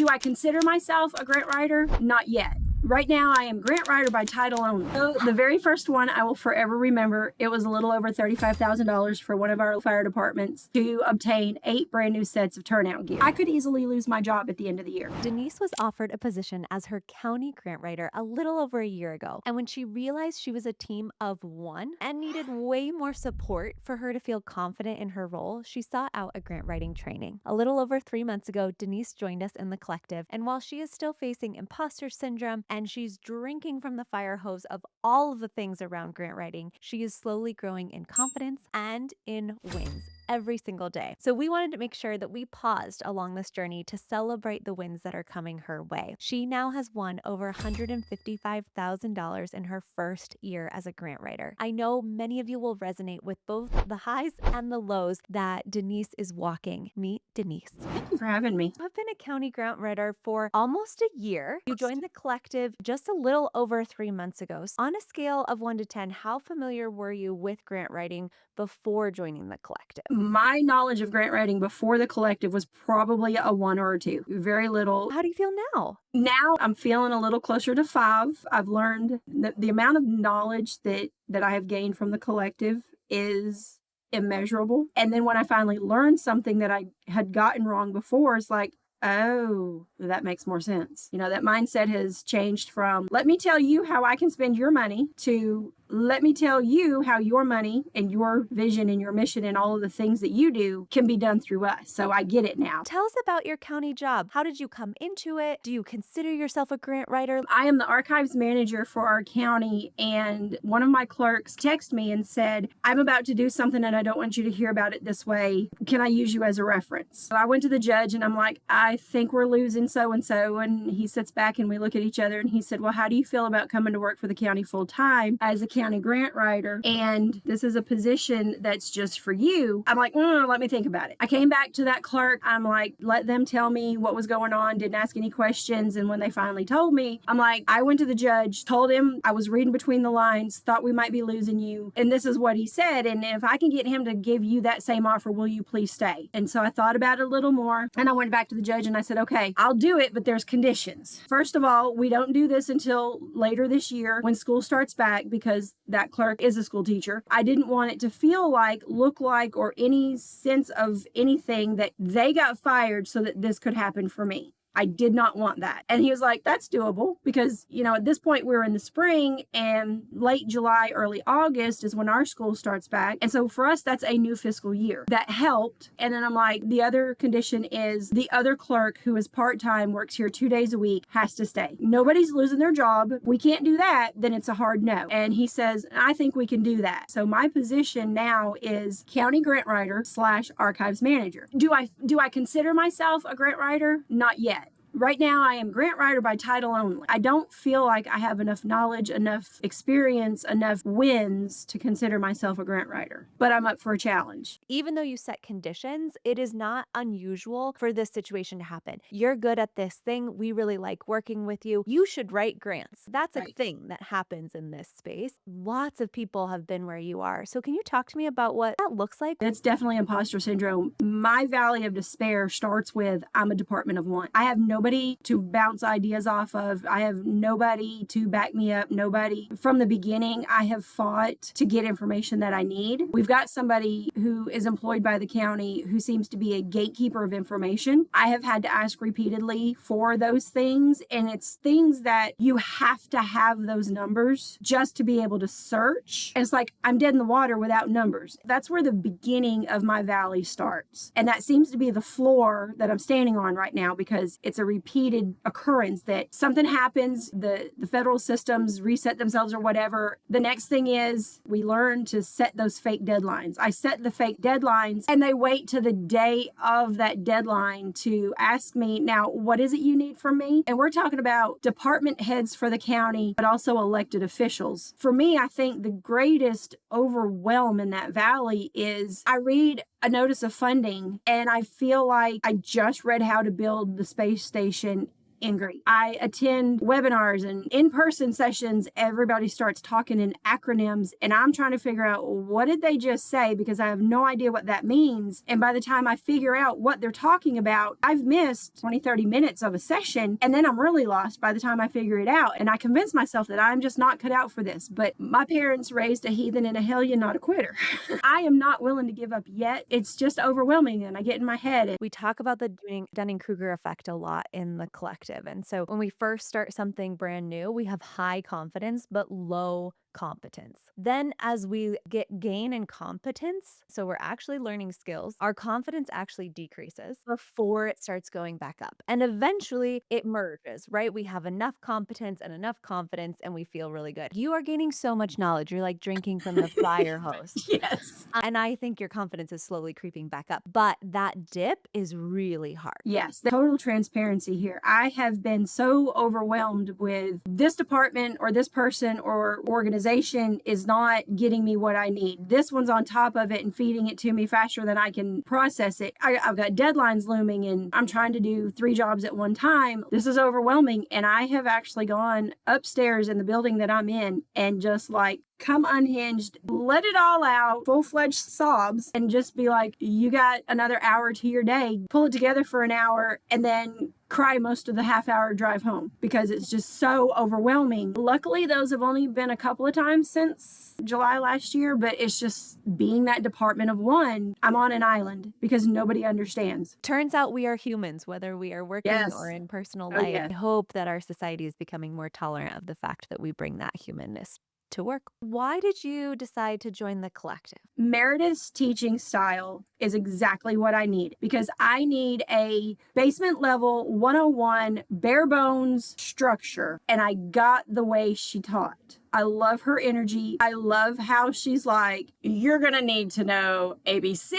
Do I consider myself a grant writer? Not yet. Right now, I am grant writer by title only. So the very first one I will forever remember, it was a little over $35,000 for one of our fire departments to obtain 8 brand new sets of turnout gear. I could easily lose my job at the end of the year. Denise was offered a position as her county grant writer a little over a year ago. And when she realized she was a team of 1 and needed way more support for her to feel confident in her role, she sought out a grant writing training. A little over 3 months ago, Denise joined us in the collective. And while she is still facing imposter syndrome and she's drinking from the fire hose of all of the things around grant writing, she is slowly growing in confidence and in wins every single day. So we wanted to make sure that we paused along this journey to celebrate the wins that are coming her way. She now has won over $155,000 in her first year as a grant writer. I know many of you will resonate with both the highs and the lows that Denise is walking. Meet Denise. Thank you for having me. I've been a county grant writer for almost a year. You joined the collective just a little over 3 months ago. On a scale of 1 to 10, how familiar were you with grant writing before joining the collective? My knowledge of grant writing before the collective was probably a 1 or a 2. Very little. How do you feel now? Now I'm feeling a little closer to 5. I've learned that the amount of knowledge that I have gained from the collective is immeasurable. And then when I finally learned something that I had gotten wrong before, it's like, oh, that makes more sense. You know, that mindset has changed from, let me tell you how I can spend your money, to let me tell you how your money and your vision and your mission and all of the things that you do can be done through us. So I get it now. Tell us about your county job. How did you come into it? Do you consider yourself a grant writer? I am the archives manager for our county, and one of my clerks texted me and said, I'm about to do something and I don't want you to hear about it this way. Can I use you as a reference? So I went to the judge and I'm like, I think we're losing so-and-so. And he sits back and we look at each other and he said, well, how do you feel about coming to work for the county full time as a county grant writer? And this is a position that's just for you. I'm like, let me think about it. I came back to that clerk. I'm like, let them tell me what was going on. Didn't ask any questions. And when they finally told me, I'm like, I went to the judge, told him I was reading between the lines, thought we might be losing you. And this is what he said. And if I can get him to give you that same offer, will you please stay? And so I thought about it a little more and I went back to the judge and I said, okay, I'll do it, but there's conditions. First of all, we don't do this until later this year when school starts back, because that clerk is a school teacher. I didn't want it to feel like, look like, or any sense of anything that they got fired so that this could happen for me. I did not want that. And he was like, that's doable, because, you know, at this point we're in the spring and late July, early August is when our school starts back. And so for us, that's a new fiscal year. That helped. And then I'm like, the other condition is the other clerk who is part-time, works here 2 days a week, has to stay. Nobody's losing their job. We can't do that. Then it's a hard no. And he says, I think we can do that. So my position now is county grant writer / archives manager. Do I consider myself a grant writer? Not yet. Right now, I am grant writer by title only. I don't feel like I have enough knowledge, enough experience, enough wins to consider myself a grant writer, but I'm up for a challenge. Even though you set conditions, it is not unusual for this situation to happen. You're good at this thing. We really like working with you. You should write grants. That's a thing that happens in this space. Lots of people have been where you are. So can you talk to me about what that looks like? It's definitely imposter syndrome. My valley of despair starts with, I'm a department of 1. I have nobody to bounce ideas off of. I have nobody to back me up. Nobody. From the beginning, I have fought to get information that I need. We've got somebody who is employed by the county who seems to be a gatekeeper of information. I have had to ask repeatedly for those things, and it's things that you have to have those numbers just to be able to search. And it's like, I'm dead in the water without numbers. That's where the beginning of my valley starts. And that seems to be the floor that I'm standing on right now, because it's a repeated occurrence that something happens, the federal systems reset themselves or whatever. The next thing is we learn to set those fake deadlines. I set the fake deadlines and they wait to the day of that deadline to ask me, now, what is it you need from me? And we're talking about department heads for the county, but also elected officials. For me, I think the greatest overwhelm in that valley is I read a notice of funding and I feel like I just read how to build the space station and greet. I attend webinars and in-person sessions. Everybody starts talking in acronyms, and I'm trying to figure out, what did they just say, because I have no idea what that means. And by the time I figure out what they're talking about, I've missed 20, 30 minutes of a session, and then I'm really lost by the time I figure it out. And I convince myself that I'm just not cut out for this. But my parents raised a heathen and a hellion, not a quitter. I am not willing to give up yet. It's just overwhelming, and I get in my head. We talk about the Dunning-Kruger effect a lot in the collective. And so when we first start something brand new, we have high confidence but low competence. Then as we gain in competence, so we're actually learning skills, our confidence actually decreases before it starts going back up. And eventually it merges, right? We have enough competence and enough confidence and we feel really good. You are gaining so much knowledge. You're like drinking from the fire hose. Yes. And I think your confidence is slowly creeping back up. But that dip is really hard. Yes, the total transparency here. I have been so overwhelmed with this department or this person or organization is not getting me what I need. This one's on top of it and feeding it to me faster than I can process it. I've got deadlines looming and I'm trying to do 3 jobs at one time. This is overwhelming. And I have actually gone upstairs in the building that I'm in and just like come unhinged, let it all out, full-fledged sobs, and just be like, you got another hour to your day, pull it together for an hour, and then cry most of the half-hour drive home because it's just so overwhelming. Luckily, those have only been a couple of times since July last year, but it's just being that department of one, I'm on an island because nobody understands. Turns out we are humans, whether we are working Yes. or in personal Oh, life. yes. I hope that our society is becoming more tolerant of the fact that we bring that humanness to work. Why did you decide to join the collective? Meredith's teaching style is exactly what I need because I need a basement level 101 bare bones structure, and I got the way she taught. I love her energy. I love how she's like, you're going to need to know ABC.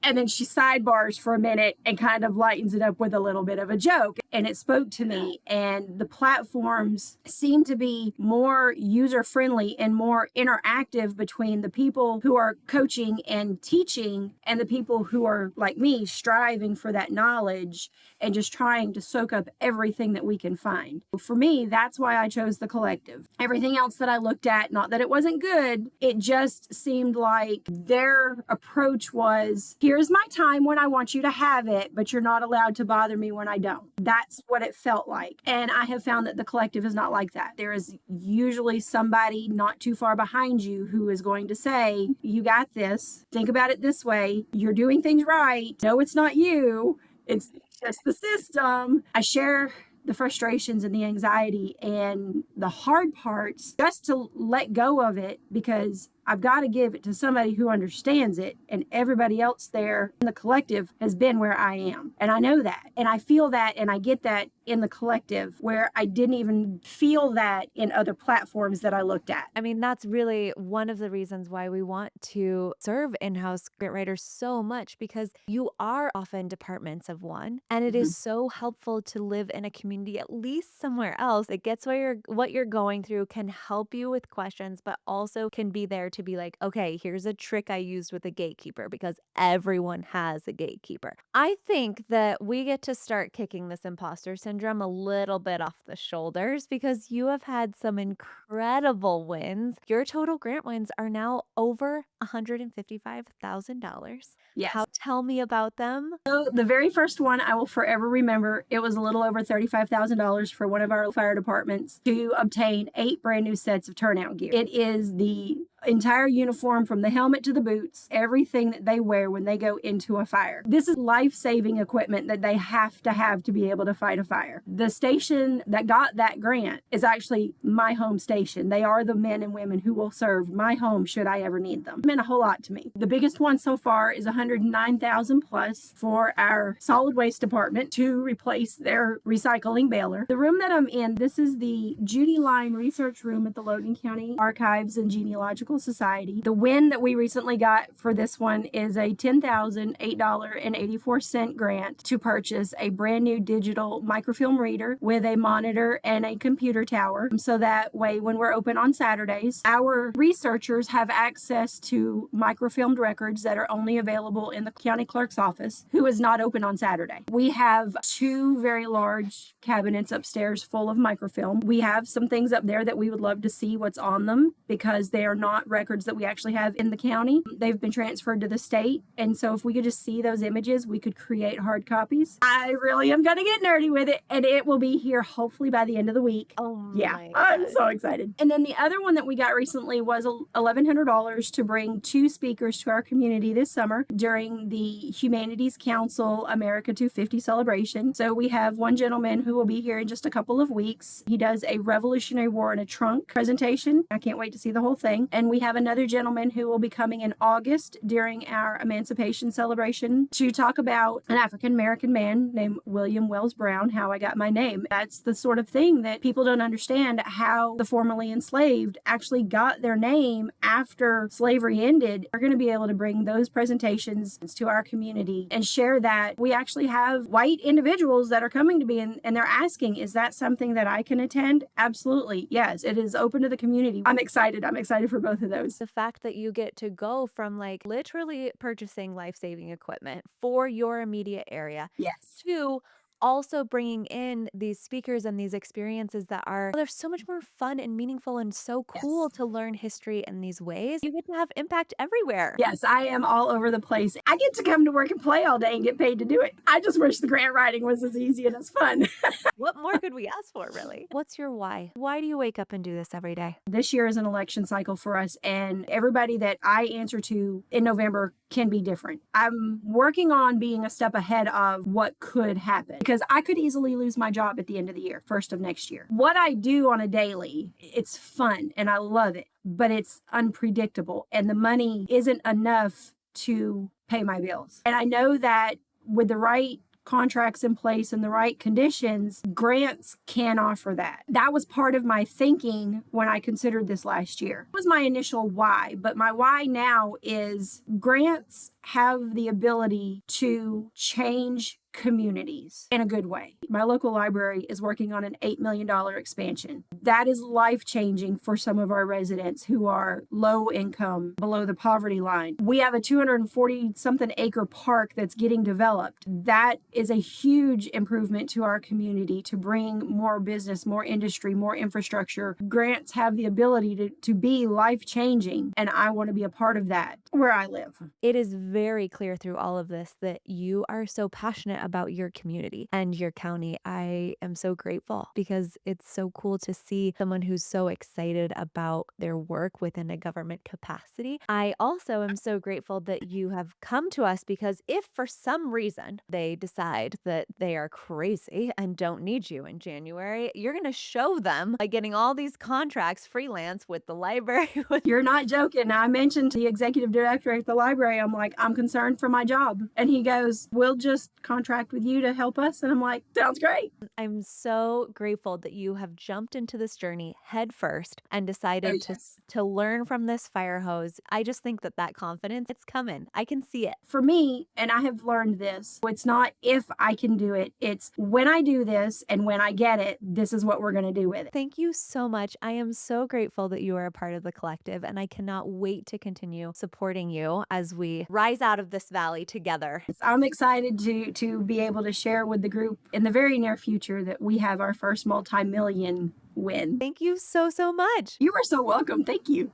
And then she sidebars for a minute and kind of lightens it up with a little bit of a joke. And it spoke to me. And the platforms seem to be more user friendly and more interactive between the people who are coaching and teaching and the people who are like me, striving for that knowledge and just trying to soak up everything that we can find. For me, that's why I chose the collective. Everything else that I looked at, not that it wasn't good, it just seemed like their approach was, here's my time when I want you to have it, but you're not allowed to bother me when I don't. That's what it felt like. And I have found that the collective is not like that. There is usually somebody not too far behind you who is going to say, you got this, think about it this way, you're doing things right. No, it's not you. It's just the system. I share the frustrations and the anxiety and the hard parts just to let go of it because I've got to give it to somebody who understands it, and everybody else there in the collective has been where I am. And I know that, and I feel that, and I get that in the collective where I didn't even feel that in other platforms that I looked at. I mean, that's really one of the reasons why we want to serve in-house grant writers so much, because you are often departments of one, and it is so helpful to live in a community, at least somewhere else. It gets what you're going through, can help you with questions, but also can be there to be like, okay, here's a trick I used with a gatekeeper, because everyone has a gatekeeper. I think that we get to start kicking this imposter syndrome a little bit off the shoulders because you have had some incredible wins. Your total grant wins are now over $155,000. Yes. Tell me about them. So the very first one I will forever remember, it was a little over $35,000 for one of our fire departments to obtain 8 brand new sets of turnout gear. It is the entire uniform from the helmet to the boots, everything that they wear when they go into a fire. This is life-saving equipment that they have to be able to fight a fire. The station that got that grant is actually my home station. They are the men and women who will serve my home should I ever need them. It meant a whole lot to me. The biggest one so far is $109,000 plus for our solid waste department to replace their recycling baler. The room that I'm in, this is the Judy Line research room at the Logan County Archives and Genealogical Historical Society. The win that we recently got for this one is a $10,008.84 grant to purchase a brand new digital microfilm reader with a monitor and a computer tower. So that way, when we're open on Saturdays, our researchers have access to microfilmed records that are only available in the county clerk's office, who is not open on Saturday. We have 2 very large cabinets upstairs full of microfilm. We have some things up there that we would love to see what's on them because they are not records that we actually have in the county. They've been transferred to the state. And so if we could just see those images, we could create hard copies. I really am going to get nerdy with it, and it will be here hopefully by the end of the week. Oh yeah, my I'm gosh. so excited. And then the other one that we got recently was $1,100 to bring 2 speakers to our community this summer during the Humanities Council America 250 celebration. So we have one gentleman who will be here in just a couple of weeks. He does a Revolutionary War in a Trunk presentation. I can't wait to see the whole thing. And we have another gentleman who will be coming in August during our Emancipation celebration to talk about an African American man named William Wells Brown, how I got my name. That's the sort of thing that people don't understand, how the formerly enslaved actually got their name after slavery ended. We're going to be able to bring those presentations to our community and share that. We actually have white individuals that are coming to me and they're asking, is that something that I can attend? Absolutely. Yes, it is open to the community. I'm excited. I'm excited for both of those. The fact that you get to go from like literally purchasing life-saving equipment for your immediate area Yes. to also bringing in these speakers and these experiences that are they're so much more fun and meaningful and so cool Yes. to learn history in these ways. You get to have impact everywhere. Yes, I am all over the place. I get to come to work and play all day and get paid to do it. I just wish the grant writing was as easy and as fun. What more could we ask for, really? What's your why? Why do you wake up and do this every day? This year is an election cycle for us, and everybody that I answer to in November can be different. I'm working on being a step ahead of what could happen because I could easily lose my job at the end of the year, first of next year. What I do on a daily, it's fun and I love it, but it's unpredictable and the money isn't enough to pay my bills. And I know that with the right contracts in place and the right conditions, grants can offer that. That was part of my thinking when I considered this last year. It was my initial why, but my why now is grants have the ability to change communities in a good way. My local library is working on an $8 million expansion. That is life-changing for some of our residents who are low income, below the poverty line. We have a 240-something acre park that's getting developed. That is a huge improvement to our community to bring more business, more industry, more infrastructure. Grants have the ability to be life-changing, and I want to be a part of that where I live. It is very clear through all of this that you are so passionate about your community and your county. I am so grateful because it's so cool to see someone who's so excited about their work within a government capacity. I also am so grateful that you have come to us because if for some reason they decide that they are crazy and don't need you in January, you're going to show them by getting all these contracts freelance with the library. You're not joking. I mentioned to the executive director at the library, I'm like, I'm concerned for my job. And he goes, we'll just contract with you to help us. And I'm like, sounds great. I'm so grateful that you have jumped into this journey head first and decided to learn from this fire hose. I just think that confidence, it's coming. I can see it. For me, and I have learned this, it's not if I can do it, it's when I do this and when I get it, this is what we're going to do with it. Thank you so much. I am so grateful that you are a part of the collective, and I cannot wait to continue supporting you as we rise out of this valley together. I'm excited to be able to share with the group in the very near future that we have our first multi-million win. Thank you so, so much. You are so welcome. Thank you.